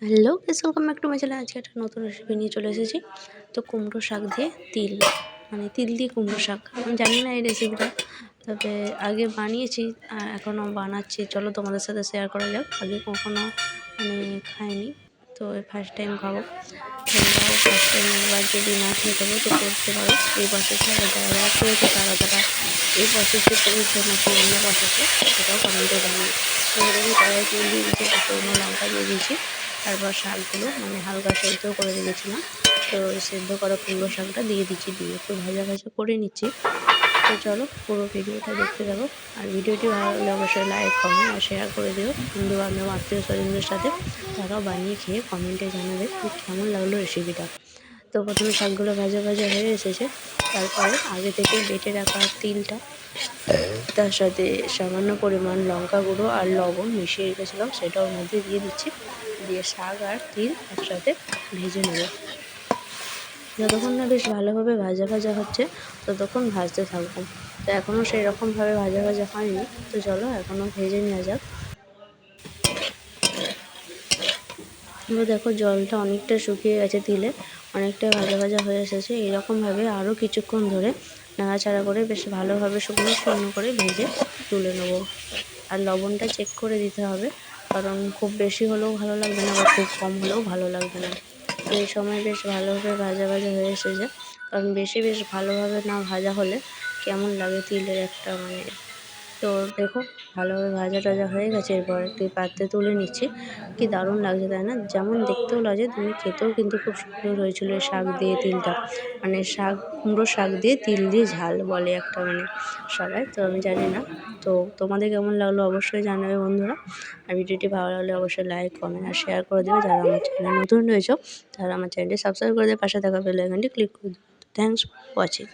Hello guys, welcome back to my channel. আজকে একটা নতুন রেসিপি নিয়ে চলে এসেছি। তো কুমড়ো শাক দিয়ে তিল, মানে তিল দিয়ে কুমড়ো শাক। আমি জানি না এই রেসিপিটা, তবে আগে বানিয়েছি, এখনও বানাচ্ছি। চলো তোমাদের সাথে শেয়ার করা যাক। আগে কখনো খাইনি, তো ফার্স্ট টাইম খাবো। তোমরাও ফার্স্ট টাইম একবার যদি না খেয়ে থাকো তো করতে পারো এই প্রসেসে। আবার যারা যারা খেয়েছে তারা এই প্রসেসে করেছে নাকি অন্য প্রসেসে, সেটাও কমেন্টে জানিয়ে। তো এরকম কড়াই তেল দিয়ে দিয়েছি, শুকনো লঙ্কা দিয়ে দিয়েছি। তারপর শাকগুলো হালকা সেদ্ধ করে রেখেছিলাম। তো সেদ্ধ করা কুমড়ো শাকটা দিয়ে দিচ্ছি, দিয়ে একটু ভাজা ভাজা করে নিচ্ছি। তো চলো পুরো ভিডিওটা দেখতে থাকো। আর ভিডিওটি ভালো লাগলে অবশ্যই লাইক, কমেন্ট আর শেয়ার করে দিও বন্ধু বান্ধব আত্মীয় স্বজনদের সাথে। তারাও বানিয়ে খেয়ে কমেন্টে জানাবে যে কেমন লাগলো রেসিপিটা। তো প্রথমে শাকগুলো ভাজা ভাজা হয়ে এসেছে। তারপরে আগে থেকে বেটে রাখা তিলটা, তার সাথে সামান্য পরিমাণ লঙ্কা গুঁড়ো আর লবণ মিশিয়ে রেখেছিলাম, সেটা ওর মধ্যে দিয়ে দিচ্ছি। দিয়ে শাক আর তিল একসাথে ভেজে নেব। যতক্ষণ না বেশ ভালোভাবে ভাজা ভাজা হচ্ছে ততক্ষণ ভাজতে থাকবো। তো এখনও সেই রকমভাবে ভাজা ভাজা হয়নি, তো চলো এখনও ভেজে নেওয়া যাক। এবার দেখো জলটা অনেকটা শুকিয়ে গেছে, তিলে অনেকটা ভাজা ভাজা হয়ে এসেছে। এরকমভাবে আরও কিছুক্ষণ ধরে নাড়াচাড়া করে বেশ ভালোভাবে শুকনো শুকনো করে ভেজে তুলে নেবো। আর লবণটা চেক করে দিতে হবে, কারণ খুব বেশি হলেও ভালো লাগবে না, আবার খুব কম হলেও ভালো লাগবে না। তো এই সময় বেশ ভালোভাবে ভাজা ভাজা হয়ে এসেছে, কারণ বেশ ভালোভাবে না ভাজা হলে কেমন লাগে তিলের একটা তো দেখো ভালোভাবে ভাজা টাজা হয়ে গেছে। এরপর একটি পাত্রে তুলে নিচ্ছি। কি দারুণ লাগছে তাই না? যেমন দেখতেও লাগছে তেমনি খেতেও কিন্তু খুব সুন্দর হয়েছিল। এই শাক দিয়ে তিলটা, কুমড়ো শাক দিয়ে তিল দিয়ে ঝাল বলে একটা, সবাই। তো আমি জানি না, তো তোমাদের কেমন লাগলো অবশ্যই জানাবে বন্ধুরা। আর ভিডিওটি ভালো লাগলে অবশ্যই লাইক, কমেন্ট আর শেয়ার করে দেবে। যারা আমার চ্যানেলে নতুন রয়েছে তারা আমার চ্যানেলটি সাবস্ক্রাইব করে দেবে, পাশে থাকা বেল আইকনটি ক্লিক করে দেবে। Thanks for watching.